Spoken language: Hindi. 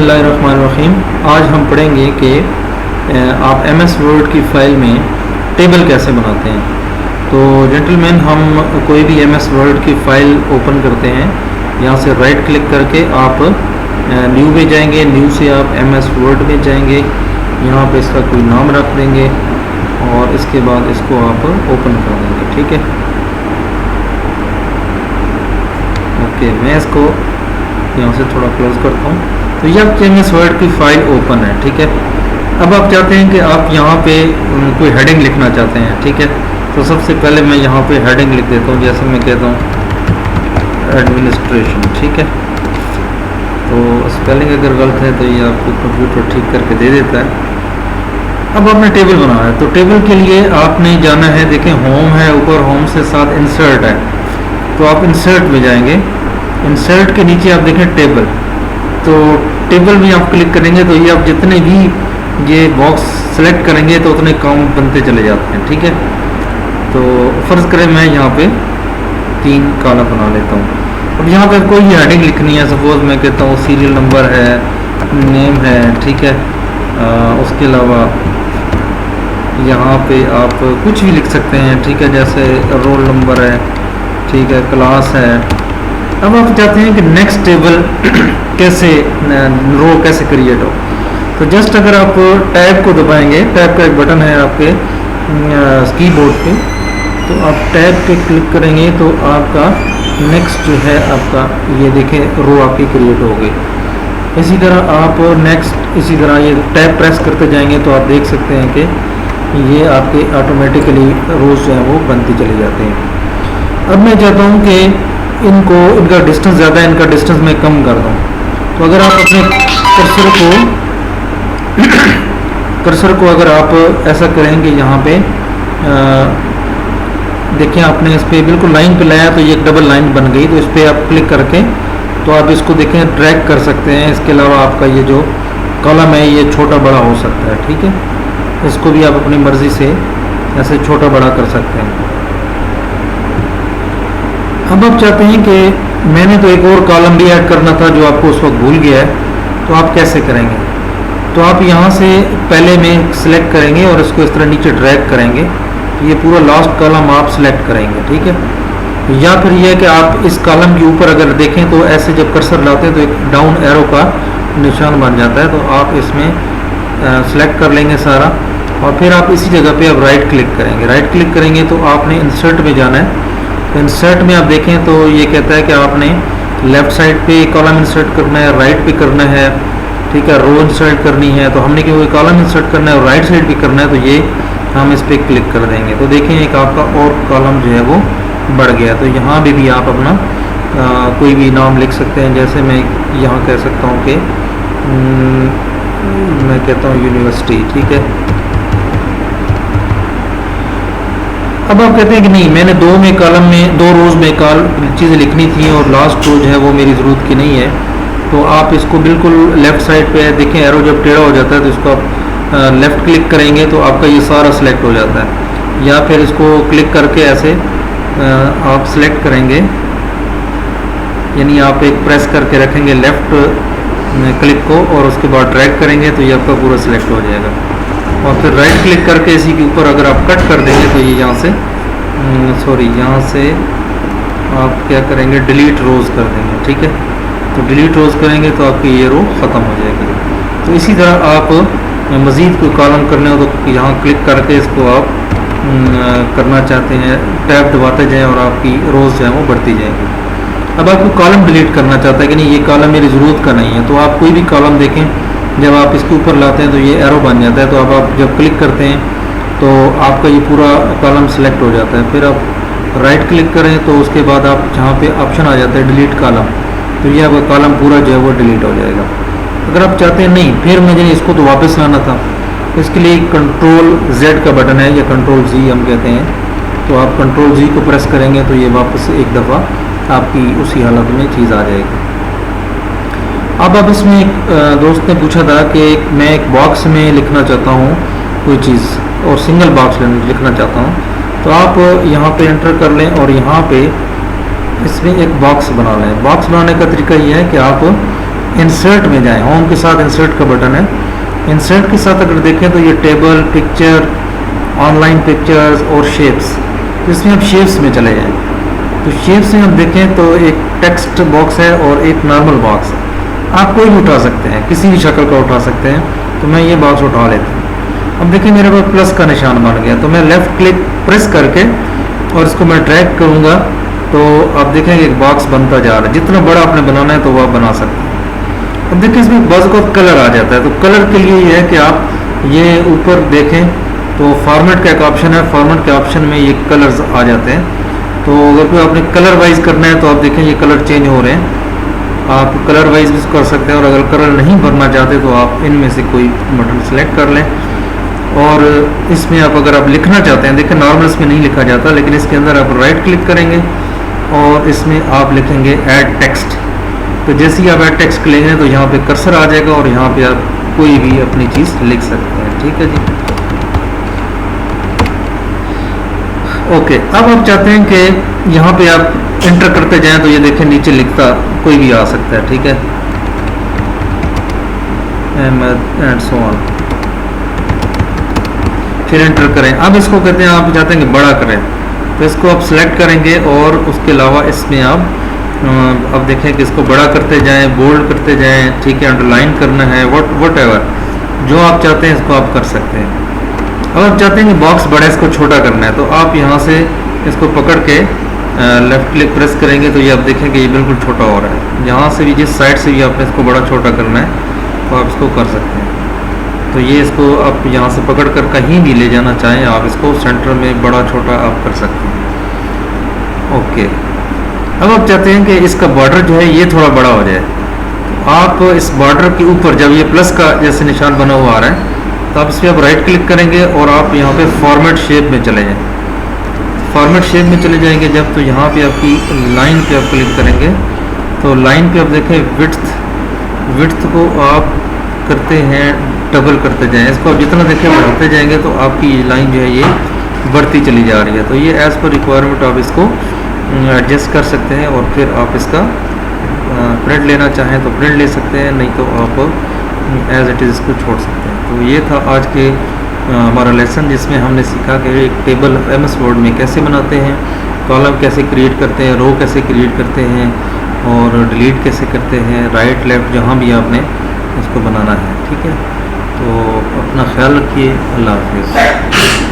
बिस्मिल्लाहिर्रहमानिर्रहीम। आज हम पढ़ेंगे कि आप एमएस वर्ड की फ़ाइल में टेबल कैसे बनाते हैं। तो जेंटलमैन, हम कोई भी एमएस वर्ड की फ़ाइल ओपन करते हैं, यहाँ से राइट क्लिक करके आप न्यू में जाएंगे, न्यू से आप एमएस वर्ड में जाएंगे, यहाँ पे इसका कोई नाम रख देंगे और इसके बाद इसको आप ओपन कर देंगे। ठीक है, ओके, मैं इसको यहाँ से थोड़ा क्लोज करता हूँ। तो ये आपके एमएस वर्ड की फ़ाइल ओपन है। ठीक है, अब आप चाहते हैं कि आप यहाँ पे कोई हेडिंग लिखना चाहते हैं। ठीक है, तो सबसे पहले मैं यहाँ पे हेडिंग लिख देता हूँ, जैसे मैं कहता हूँ एडमिनिस्ट्रेशन। ठीक है, तो स्पेलिंग अगर गलत है तो ये आपको कंप्यूटर ठीक करके दे देता है। अब आपने टेबल बनाया है, तो टेबल के लिए आपने जाना है, देखें होम है, ऊपर होम से साथ इंसर्ट है, तो आप इंसर्ट में जाएंगे। इंसर्ट के नीचे आप देखें टेबल, तो टेबल में आप क्लिक करेंगे तो ये आप जितने भी ये बॉक्स सेलेक्ट करेंगे तो उतने काम बनते चले जाते हैं। ठीक है, तो फ़र्ज़ करें मैं यहाँ पे 3 कॉलम बना लेता हूँ। अब यहाँ पर कोई हेडिंग लिखनी है, सपोज़ मैं कहता हूँ सीरियल नंबर है, नेम है। ठीक है, उसके अलावा यहाँ पे आप कुछ भी लिख सकते हैं। ठीक है, जैसे रोल नंबर है, ठीक है, क्लास है। अब आप चाहते हैं कि नेक्स्ट टेबल कैसे, रो कैसे क्रिएट हो, तो जस्ट अगर आप टैब को दबाएंगे, टैब का एक बटन है आपके कीबोर्ड पे, तो आप टैब पे क्लिक करेंगे तो आपका नेक्स्ट जो है आपका ये देखें रो आपकी क्रिएट हो गई। इसी तरह आप नेक्स्ट इसी तरह ये टैब प्रेस करते जाएंगे तो आप देख सकते हैं कि ये आपके ऑटोमेटिकली रोज जो है वो बनती चली जाते हैं। अब मैं चाहता हूँ कि इनका डिस्टेंस ज़्यादा है, इनका डिस्टेंस मैं कम कर दूँ। तो अगर आप अपने कर्सर को अगर आप ऐसा करेंगे, यहाँ पे देखिए आपने इस पर बिल्कुल लाइन पे लाया तो ये एक डबल लाइन बन गई, तो इस पर आप क्लिक करके तो आप इसको देखें ड्रैग कर सकते हैं। इसके अलावा आपका ये जो कॉलम है ये छोटा बड़ा हो सकता है। ठीक है, इसको भी आप अपनी मर्ज़ी से ऐसे छोटा बड़ा कर सकते हैं। अब आप चाहते हैं कि मैंने तो एक और कॉलम भी ऐड करना था जो आपको उस वक्त भूल गया है, तो आप कैसे करेंगे। तो आप यहाँ से पहले में सिलेक्ट करेंगे और इसको इस तरह नीचे ड्रैग करेंगे, तो ये पूरा लास्ट कॉलम आप सिलेक्ट करेंगे। ठीक है, या फिर यह है कि आप इस कॉलम के ऊपर अगर देखें तो ऐसे जब कर्सर लाते हैं तो एक डाउन एरो का निशान बन जाता है, तो आप इसमें सिलेक्ट कर लेंगे सारा और फिर आप इसी जगह पे अब राइट क्लिक करेंगे। राइट क्लिक करेंगे तो आपने इंसर्ट में जाना है। तो इंसर्ट में आप देखें तो ये कहता है कि आपने लेफ़्ट साइड पे कॉलम इंसर्ट करना है, राइट पे करना है, ठीक है, रो इंसर्ट करनी है। तो हमने क्योंकि कॉलम इंसर्ट करना है और राइट साइड भी करना है, तो ये हम इस पर क्लिक कर देंगे। तो देखें एक आपका और कॉलम जो है वो बढ़ गया। तो यहाँ भी आप अपना कोई भी नाम लिख सकते हैं, जैसे मैं यहाँ कह सकता हूँ कि मैं कहता हूँ यूनिवर्सिटी। ठीक है, अब आप कहते हैं कि नहीं, मैंने दो रोज़ में चीज़ें लिखनी थी और लास्ट रोज है वो मेरी ज़रूरत की नहीं है, तो आप इसको बिल्कुल लेफ़्ट साइड पे देखें, एरो जब टेढ़ा हो जाता है तो इसको आप लेफ़्ट क्लिक करेंगे तो आपका ये सारा सिलेक्ट हो जाता है। या फिर इसको क्लिक करके ऐसे आप सिलेक्ट करेंगे, यानी आप एक प्रेस करके रखेंगे लेफ़्ट क्लिक को और उसके बाद ड्रैग करेंगे तो ये आपका पूरा सिलेक्ट हो जाएगा। और फिर राइट क्लिक करके इसी के ऊपर अगर आप कट कर देंगे तो ये यहाँ से आप क्या करेंगे, डिलीट रोज़ कर देंगे। ठीक है, तो डिलीट रोज़ करेंगे तो आपकी ये रो ख़त्म हो जाएगी। तो इसी तरह आप मज़ीद कोई कॉलम करने हो तो यहाँ क्लिक करके इसको आप करना चाहते हैं, टैब दबाते जाएँ और आपकी रोज़ जो है वो बढ़ती जाएगी। अब आपको कॉलम डिलीट करना चाहता है कि नहीं, ये कॉलम मेरी ज़रूरत का नहीं है, तो आप कोई भी कॉलम देखें, जब आप इसके ऊपर लाते हैं तो ये एरो बन जाता है, तो अब आप जब क्लिक करते हैं तो आपका ये पूरा कॉलम सेलेक्ट हो जाता है। फिर आप राइट क्लिक करें तो उसके बाद आप जहाँ पे ऑप्शन आ जाता है डिलीट कॉलम, तो ये आपका कॉलम पूरा जो है वो डिलीट हो जाएगा। अगर आप चाहते हैं नहीं फिर मुझे इसको तो वापस लाना था, तो इसके लिए कंट्रोल Z का बटन है या कंट्रोल Z हम कहते हैं, तो आप कंट्रोल Z को प्रेस करेंगे तो ये वापस एक दफ़ा आपकी उसी हालत में चीज़ आ जाएगी। अब इसमें एक दोस्त ने पूछा था कि मैं एक बॉक्स में लिखना चाहता हूँ कोई चीज़ और सिंगल बॉक्स लिखना चाहता हूँ, तो आप यहाँ पे एंटर कर लें और यहाँ पे इसमें एक बॉक्स बना लें। बॉक्स बनाने का तरीका ये है कि आप इंसर्ट में जाएं, होम के साथ इंसर्ट का बटन है। इंसर्ट के साथ अगर देखें तो ये टेबल, पिक्चर, ऑनलाइन पिक्चर्स और शेप्स, तो इसमें आप शेप्स में चले जाएं। तो शेप्स में हम देखें तो एक टेक्स्ट बॉक्स है और एक नॉर्मल बॉक्स है। आप कोई भी उठा सकते हैं, किसी भी शक्ल का उठा सकते हैं। तो मैं ये बॉक्स उठा लेता हूँ। अब देखिए मेरे पास प्लस का निशान बन गया, तो मैं लेफ़्ट क्लिक प्रेस करके और इसको मैं ड्रैग करूँगा तो आप देखेंगे एक बॉक्स बनता जा रहा है। जितना बड़ा आपने बनाना है तो वो आप बना सकते हैं। अब देखिए इसमें बस का कलर आ जाता है। तो कलर के लिए ये है कि आप ये ऊपर देखें तो फॉर्मेट का एक ऑप्शन है, फॉर्मेट के ऑप्शन में ये कलर्स आ जाते हैं। तो अगर कोई आपने कलर वाइज करना है तो आप देखें ये कलर चेंज हो रहे हैं, आप कलर वाइज भी कर सकते हैं। और अगर कलर नहीं भरना चाहते तो आप इनमें से कोई बटन सेलेक्ट कर लें। और इसमें आप अगर आप लिखना चाहते हैं, देखिए नॉर्मल इसमें नहीं लिखा जाता, लेकिन इसके अंदर आप राइट क्लिक करेंगे और इसमें आप लिखेंगे ऐड टेक्स्ट। तो जैसे ही आप ऐड टेक्स्ट लिखेंगे तो यहाँ पे कर्सर आ जाएगा और यहाँ पे आप कोई भी अपनी चीज़ लिख सकते हैं। ठीक है जी, ओके। अब आप चाहते हैं कि यहाँ पे आप एंटर करते जाएं तो ये देखें नीचे लिखता कोई भी आ सकता है। ठीक है, एंड सो ऑन, फिर एंटर करें। अब इसको कहते हैं, आप चाहते हैं कि बड़ा करें तो इसको आप सिलेक्ट करेंगे और उसके अलावा इसमें आप अब देखें कि इसको बड़ा करते जाएं, बोल्ड करते जाएं। ठीक है, अंडरलाइन करना है, वट एवर जो आप चाहते हैं इसको आप कर सकते हैं। अब आप चाहते हैं कि बॉक्स बड़ा, इसको छोटा करना है तो आप यहाँ से इसको पकड़ के लेफ़्ट क्लिक प्रेस करेंगे तो ये आप देखेंगे ये बिल्कुल छोटा हो रहा है। यहाँ से भी, जिस साइड से भी आपने इसको बड़ा छोटा करना है तो आप इसको कर सकते हैं। तो ये इसको आप यहाँ से पकड़ कर कहीं भी ले जाना चाहें आप इसको सेंटर में बड़ा छोटा आप कर सकते हैं। ओके, अब आप चाहते हैं कि इसका बॉर्डर जो है ये थोड़ा बड़ा हो जाए तो आप इस बॉर्डर के ऊपर जब ये प्लस का जैसे निशान बना हुआ आ रहा है तो आप इस पर आप राइट क्लिक करेंगे और आप यहाँ पे फॉर्मेट शेप में चले जाएँ। फॉर्मेट शेप में चले जाएंगे जब, तो यहाँ पे आपकी लाइन पे आप क्लिक करेंगे तो लाइन पे आप देखें विड्थ को आप करते हैं डबल करते जाएं। इसको आप जितना देखें बढ़ाते जाएंगे तो आपकी लाइन जो है ये बढ़ती चली जा रही है। तो ये एज़ पर रिक्वायरमेंट आप इसको एडजस्ट कर सकते हैं और फिर आप इसका प्रिंट लेना चाहें तो प्रिंट ले सकते हैं, नहीं तो आप एज इट इज़ इसको छोड़ सकते हैं। तो ये था आज के हमारा लेसन जिसमें हमने सीखा कि एक टेबल MS वर्ड में कैसे बनाते हैं, कॉलम कैसे क्रिएट करते हैं, रो कैसे क्रिएट करते हैं और डिलीट कैसे करते हैं, राइट लेफ़्ट जहाँ भी आपने उसको बनाना है। ठीक है, तो अपना ख्याल रखिए। अल्लाह हाफिज़।